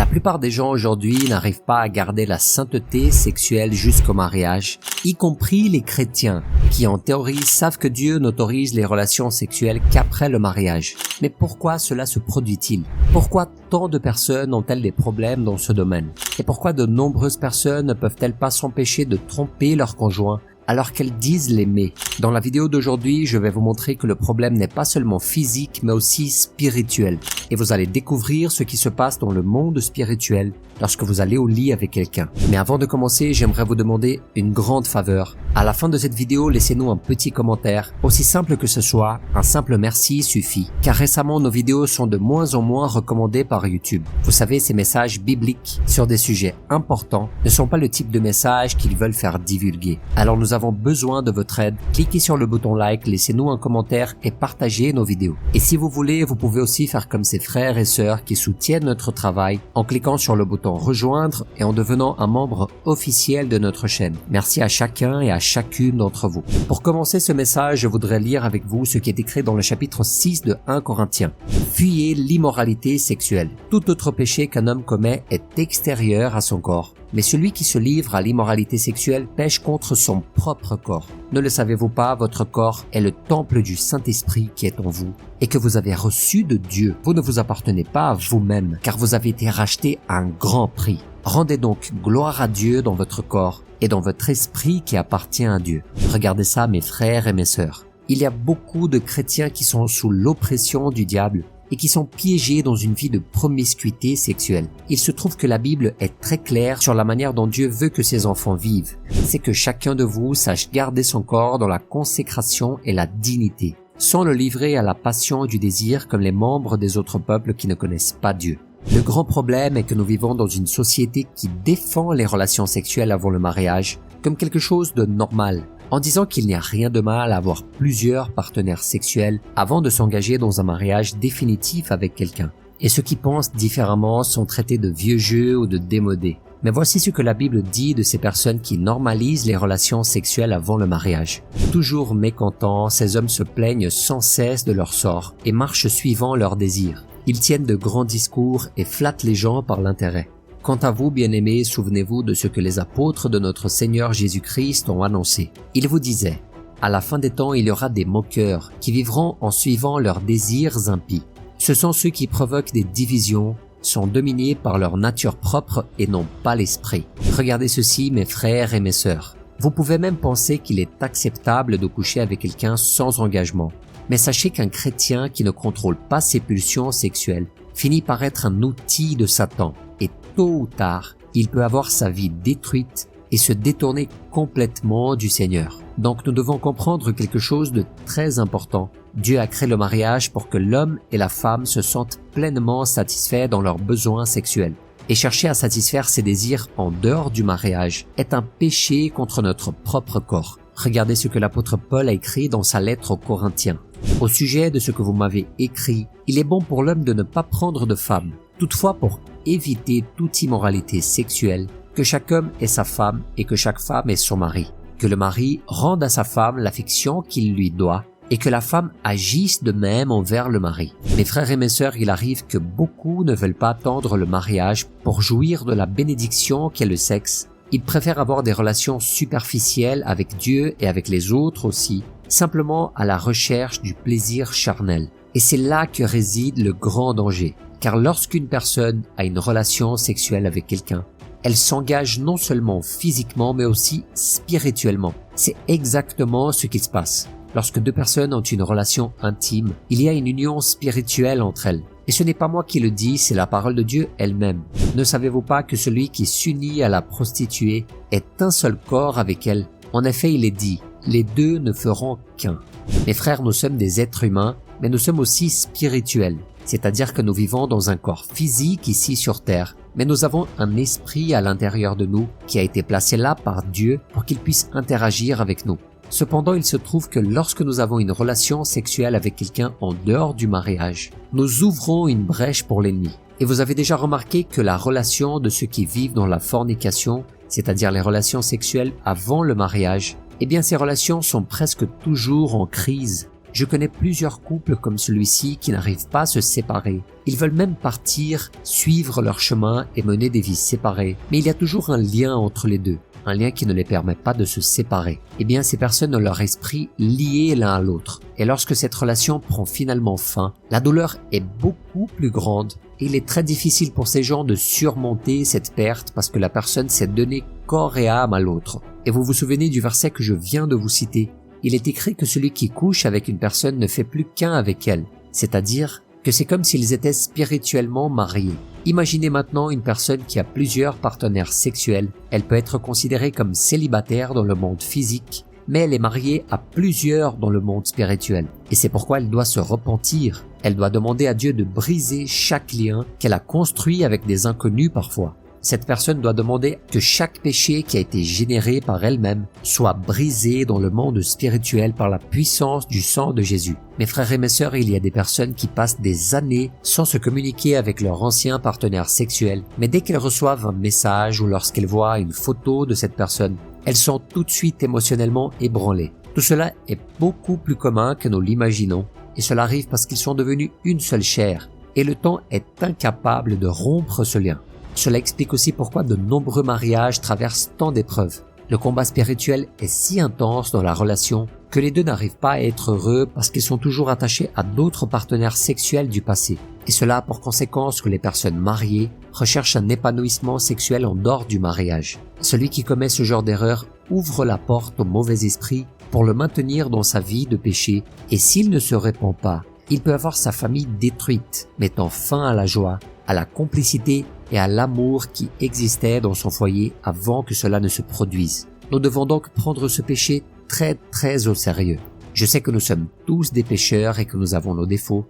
La plupart des gens aujourd'hui n'arrivent pas à garder la sainteté sexuelle jusqu'au mariage, y compris les chrétiens, qui en théorie savent que Dieu n'autorise les relations sexuelles qu'après le mariage. Mais pourquoi cela se produit-il? Pourquoi tant de personnes ont-elles des problèmes dans ce domaine? Et pourquoi de nombreuses personnes ne peuvent-elles pas s'empêcher de tromper leur conjoint alors qu'elles disent l'aimer? Dans la vidéo d'aujourd'hui, je vais vous montrer que le problème n'est pas seulement physique, mais aussi spirituel. Et vous allez découvrir ce qui se passe dans le monde spirituel lorsque vous allez au lit avec quelqu'un. Mais avant de commencer, j'aimerais vous demander une grande faveur. À la fin de cette vidéo, laissez-nous un petit commentaire. Aussi simple que ce soit, un simple merci suffit. Car récemment, nos vidéos sont de moins en moins recommandées par YouTube. Vous savez, ces messages bibliques sur des sujets importants ne sont pas le type de messages qu'ils veulent faire divulguer. Alors nous avons besoin de votre aide. Cliquez sur le bouton like, laissez-nous un commentaire et partagez nos vidéos. Et si vous voulez, vous pouvez aussi faire comme ces frères et sœurs qui soutiennent notre travail en cliquant sur le bouton rejoindre et en devenant un membre officiel de notre chaîne. Merci à chacun et à chacune d'entre vous. Pour commencer ce message, je voudrais lire avec vous ce qui est écrit dans le chapitre 6 de 1 Corinthiens. Fuyez l'immoralité sexuelle. Tout autre péché qu'un homme commet est extérieur à son corps. Mais celui qui se livre à l'immoralité sexuelle pêche contre son propre corps. Ne le savez-vous pas, votre corps est le temple du Saint-Esprit qui est en vous et que vous avez reçu de Dieu. Vous ne vous appartenez pas à vous-même, car vous avez été racheté à un grand prix. Rendez donc gloire à Dieu dans votre corps et dans votre esprit qui appartient à Dieu. Regardez ça, mes frères et mes sœurs. Il y a beaucoup de chrétiens qui sont sous l'oppression du diable et qui sont piégés dans une vie de promiscuité sexuelle. Il se trouve que la Bible est très claire sur la manière dont Dieu veut que ses enfants vivent. C'est que chacun de vous sache garder son corps dans la consécration et la dignité, sans le livrer à la passion du désir comme les membres des autres peuples qui ne connaissent pas Dieu. Le grand problème est que nous vivons dans une société qui défend les relations sexuelles avant le mariage comme quelque chose de normal, en disant qu'il n'y a rien de mal à avoir plusieurs partenaires sexuels avant de s'engager dans un mariage définitif avec quelqu'un. Et ceux qui pensent différemment sont traités de vieux jeux ou de démodés. Mais voici ce que la Bible dit de ces personnes qui normalisent les relations sexuelles avant le mariage. Toujours mécontents, ces hommes se plaignent sans cesse de leur sort et marchent suivant leurs désirs. Ils tiennent de grands discours et flattent les gens par l'intérêt. Quant à vous, bien-aimés, souvenez-vous de ce que les apôtres de notre Seigneur Jésus-Christ ont annoncé. Ils vous disaient, « À la fin des temps, il y aura des moqueurs qui vivront en suivant leurs désirs impies. Ce sont ceux qui provoquent des divisions, sont dominés par leur nature propre et n'ont pas l'esprit. Regardez ceci, mes frères et mes sœurs. Vous pouvez même penser qu'il est acceptable de coucher avec quelqu'un sans engagement. Mais sachez qu'un chrétien qui ne contrôle pas ses pulsions sexuelles finit par être un outil de Satan. Et tôt ou tard, il peut avoir sa vie détruite et se détourner complètement du Seigneur. Donc nous devons comprendre quelque chose de très important. Dieu a créé le mariage pour que l'homme et la femme se sentent pleinement satisfaits dans leurs besoins sexuels. Et chercher à satisfaire ses désirs en dehors du mariage est un péché contre notre propre corps. Regardez ce que l'apôtre Paul a écrit dans sa lettre aux Corinthiens. Au sujet de ce que vous m'avez écrit, il est bon pour l'homme de ne pas prendre de femme. Toutefois, pour éviter toute immoralité sexuelle, que chaque homme ait sa femme et que chaque femme ait son mari. Que le mari rende à sa femme l'affection qu'il lui doit et que la femme agisse de même envers le mari. Mes frères et mes sœurs, il arrive que beaucoup ne veulent pas attendre le mariage pour jouir de la bénédiction qu'est le sexe. Ils préfèrent avoir des relations superficielles avec Dieu et avec les autres aussi, simplement à la recherche du plaisir charnel. Et c'est là que réside le grand danger. Car lorsqu'une personne a une relation sexuelle avec quelqu'un, elle s'engage non seulement physiquement mais aussi spirituellement. C'est exactement ce qui se passe. Lorsque deux personnes ont une relation intime, il y a une union spirituelle entre elles. Et ce n'est pas moi qui le dis, c'est la parole de Dieu elle-même. Ne savez-vous pas que celui qui s'unit à la prostituée est un seul corps avec elle? En effet, il est dit, les deux ne feront qu'un. Mes frères, nous sommes des êtres humains, mais nous sommes aussi spirituels. C'est-à-dire que nous vivons dans un corps physique ici sur terre, mais nous avons un esprit à l'intérieur de nous qui a été placé là par Dieu pour qu'il puisse interagir avec nous. Cependant, il se trouve que lorsque nous avons une relation sexuelle avec quelqu'un en dehors du mariage, nous ouvrons une brèche pour l'ennemi. Et vous avez déjà remarqué que la relation de ceux qui vivent dans la fornication, c'est-à-dire les relations sexuelles avant le mariage, eh bien ces relations sont presque toujours en crise. Je connais plusieurs couples comme celui-ci qui n'arrivent pas à se séparer. Ils veulent même partir, suivre leur chemin et mener des vies séparées. Mais il y a toujours un lien entre les deux. Un lien qui ne les permet pas de se séparer. Eh bien, ces personnes ont leur esprit liés l'un à l'autre. Et lorsque cette relation prend finalement fin, la douleur est beaucoup plus grande. Et il est très difficile pour ces gens de surmonter cette perte parce que la personne s'est donnée corps et âme à l'autre. Et vous vous souvenez du verset que je viens de vous citer? Il est écrit que celui qui couche avec une personne ne fait plus qu'un avec elle. C'est-à-dire que c'est comme s'ils étaient spirituellement mariés. Imaginez maintenant une personne qui a plusieurs partenaires sexuels. Elle peut être considérée comme célibataire dans le monde physique, mais elle est mariée à plusieurs dans le monde spirituel. Et c'est pourquoi elle doit se repentir. Elle doit demander à Dieu de briser chaque lien qu'elle a construit avec des inconnus parfois. Cette personne doit demander que chaque péché qui a été généré par elle-même soit brisé dans le monde spirituel par la puissance du sang de Jésus. Mes frères et mes sœurs, il y a des personnes qui passent des années sans se communiquer avec leur ancien partenaire sexuel, mais dès qu'elles reçoivent un message ou lorsqu'elles voient une photo de cette personne, elles sont tout de suite émotionnellement ébranlées. Tout cela est beaucoup plus commun que nous l'imaginons, et cela arrive parce qu'ils sont devenus une seule chair, et le temps est incapable de rompre ce lien. Cela explique aussi pourquoi de nombreux mariages traversent tant d'épreuves. Le combat spirituel est si intense dans la relation que les deux n'arrivent pas à être heureux parce qu'ils sont toujours attachés à d'autres partenaires sexuels du passé. Et cela a pour conséquence que les personnes mariées recherchent un épanouissement sexuel en dehors du mariage. Celui qui commet ce genre d'erreur ouvre la porte au mauvais esprit pour le maintenir dans sa vie de péché, et s'il ne se répand pas, il peut avoir sa famille détruite, mettant fin à la joie, à la complicité et à l'amour qui existait dans son foyer avant que cela ne se produise. Nous devons donc prendre ce péché très au sérieux. Je sais que nous sommes tous des pécheurs et que nous avons nos défauts,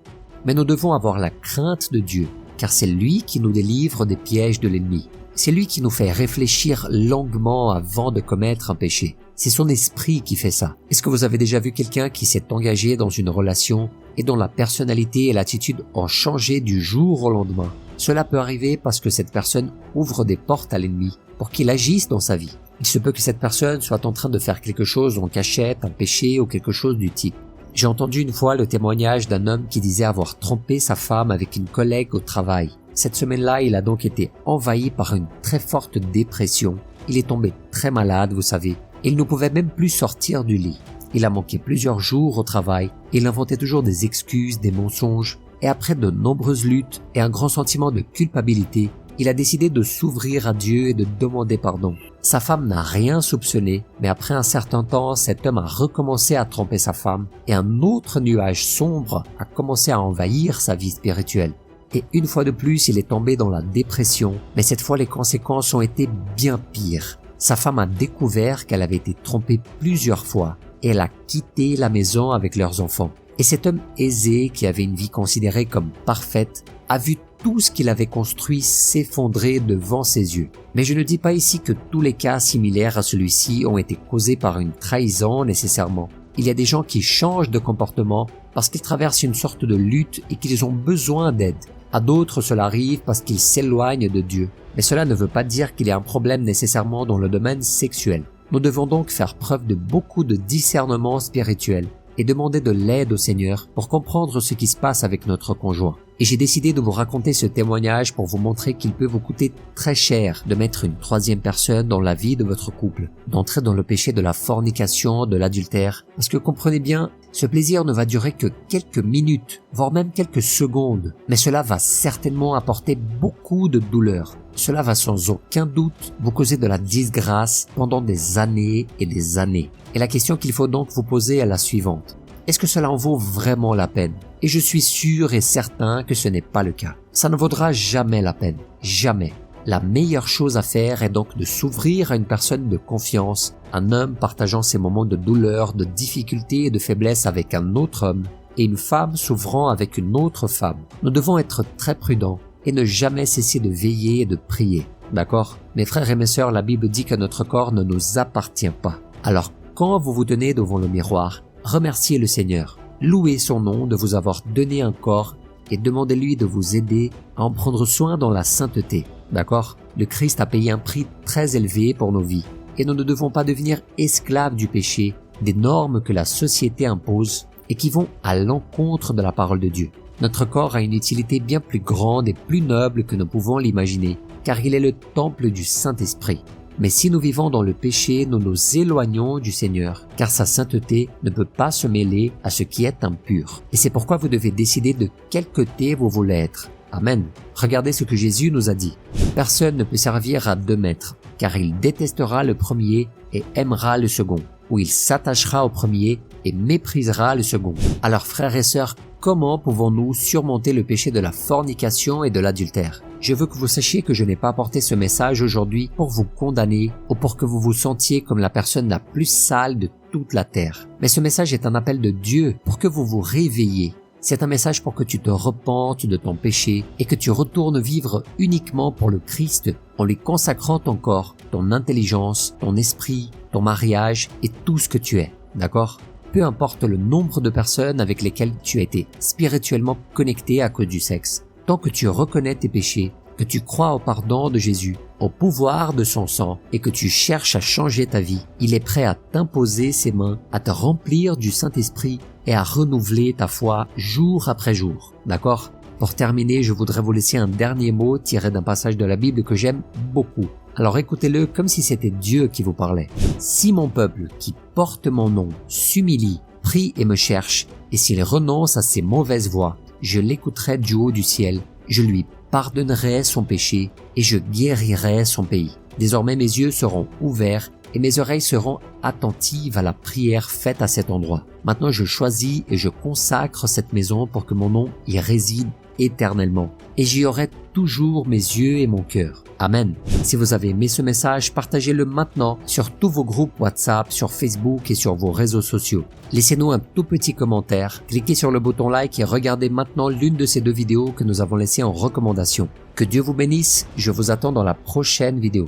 mais nous devons avoir la crainte de Dieu, car c'est lui qui nous délivre des pièges de l'ennemi. C'est lui qui nous fait réfléchir longuement avant de commettre un péché. C'est son esprit qui fait ça. Est-ce que vous avez déjà vu quelqu'un qui s'est engagé dans une relation et dont la personnalité et l'attitude ont changé du jour au lendemain? Cela peut arriver parce que cette personne ouvre des portes à l'ennemi pour qu'il agisse dans sa vie. Il se peut que cette personne soit en train de faire quelque chose en cachette, un péché ou quelque chose du type. J'ai entendu une fois le témoignage d'un homme qui disait avoir trompé sa femme avec une collègue au travail. Cette semaine-là, il a donc été envahi par une très forte dépression. Il est tombé très malade, vous savez. Il ne pouvait même plus sortir du lit. Il a manqué plusieurs jours au travail. Il inventait toujours des excuses, des mensonges. Et après de nombreuses luttes et un grand sentiment de culpabilité, il a décidé de s'ouvrir à Dieu et de demander pardon. Sa femme n'a rien soupçonné, mais après un certain temps, cet homme a recommencé à tromper sa femme et un autre nuage sombre a commencé à envahir sa vie spirituelle. Et une fois de plus, il est tombé dans la dépression, mais cette fois les conséquences ont été bien pires. Sa femme a découvert qu'elle avait été trompée plusieurs fois et elle a quitté la maison avec leurs enfants. Et cet homme aisé, qui avait une vie considérée comme parfaite, a vu tout ce qu'il avait construit s'effondrer devant ses yeux. Mais je ne dis pas ici que tous les cas similaires à celui-ci ont été causés par une trahison nécessairement. Il y a des gens qui changent de comportement parce qu'ils traversent une sorte de lutte et qu'ils ont besoin d'aide. À d'autres, cela arrive parce qu'ils s'éloignent de Dieu. Mais cela ne veut pas dire qu'il y a un problème nécessairement dans le domaine sexuel. Nous devons donc faire preuve de beaucoup de discernement spirituel et demander de l'aide au Seigneur pour comprendre ce qui se passe avec notre conjoint. Et j'ai décidé de vous raconter ce témoignage pour vous montrer qu'il peut vous coûter très cher de mettre une troisième personne dans la vie de votre couple, d'entrer dans le péché de la fornication, de l'adultère, parce que comprenez bien, ce plaisir ne va durer que quelques minutes, voire même quelques secondes, mais cela va certainement apporter beaucoup de douleur. Cela va sans aucun doute vous causer de la disgrâce pendant des années et des années. Et la question qu'il faut donc vous poser est la suivante. Est-ce que cela en vaut vraiment la peine? Et je suis sûr et certain que ce n'est pas le cas. Ça ne vaudra jamais la peine. Jamais. La meilleure chose à faire est donc de s'ouvrir à une personne de confiance, un homme partageant ses moments de douleur, de difficulté et de faiblesse avec un autre homme, et une femme s'ouvrant avec une autre femme. Nous devons être très prudents et ne jamais cesser de veiller et de prier. D'accord? Mes frères et mes sœurs, la Bible dit que notre corps ne nous appartient pas. Alors, quand vous vous tenez devant le miroir, remerciez le Seigneur. Louez son nom de vous avoir donné un corps et demandez-lui de vous aider à en prendre soin dans la sainteté. D'accord? Le Christ a payé un prix très élevé pour nos vies et nous ne devons pas devenir esclaves du péché, des normes que la société impose et qui vont à l'encontre de la parole de Dieu. Notre corps a une utilité bien plus grande et plus noble que nous pouvons l'imaginer, car il est le temple du Saint-Esprit. Mais si nous vivons dans le péché, nous nous éloignons du Seigneur, car sa sainteté ne peut pas se mêler à ce qui est impur. Et c'est pourquoi vous devez décider de quel côté vous voulez être. Amen. Regardez ce que Jésus nous a dit. Personne ne peut servir à 2 maîtres, car il détestera le premier et aimera le second, ou il s'attachera au premier et méprisera le second. Alors frères et sœurs, comment pouvons-nous surmonter le péché de la fornication et de l'adultère? Je veux que vous sachiez que je n'ai pas apporté ce message aujourd'hui pour vous condamner ou pour que vous vous sentiez comme la personne la plus sale de toute la terre. Mais ce message est un appel de Dieu pour que vous vous réveilliez. C'est un message pour que tu te repentes de ton péché et que tu retournes vivre uniquement pour le Christ en lui consacrant ton corps, ton intelligence, ton esprit, ton mariage et tout ce que tu es. D'accord ? Peu importe le nombre de personnes avec lesquelles tu as été spirituellement connecté à cause du sexe. Tant que tu reconnais tes péchés, que tu crois au pardon de Jésus, au pouvoir de son sang et que tu cherches à changer ta vie, il est prêt à t'imposer ses mains, à te remplir du Saint-Esprit et à renouveler ta foi jour après jour. D'accord ? Pour terminer, je voudrais vous laisser un dernier mot tiré d'un passage de la Bible que j'aime beaucoup. Alors écoutez-le comme si c'était Dieu qui vous parlait. « Si mon peuple qui porte mon nom s'humilie, prie et me cherche, et s'il renonce à ses mauvaises voies, je l'écouterai du haut du ciel, je lui pardonnerai son péché et je guérirai son pays. Désormais mes yeux seront ouverts et mes oreilles seront attentives à la prière faite à cet endroit. Maintenant je choisis et je consacre cette maison pour que mon nom y réside éternellement. Et j'y aurai toujours mes yeux et mon cœur. Amen. Si vous avez aimé ce message, partagez-le maintenant sur tous vos groupes WhatsApp, sur Facebook et sur vos réseaux sociaux. Laissez-nous un tout petit commentaire, cliquez sur le bouton like et regardez maintenant l'une de ces 2 vidéos que nous avons laissées en recommandation. Que Dieu vous bénisse, je vous attends dans la prochaine vidéo.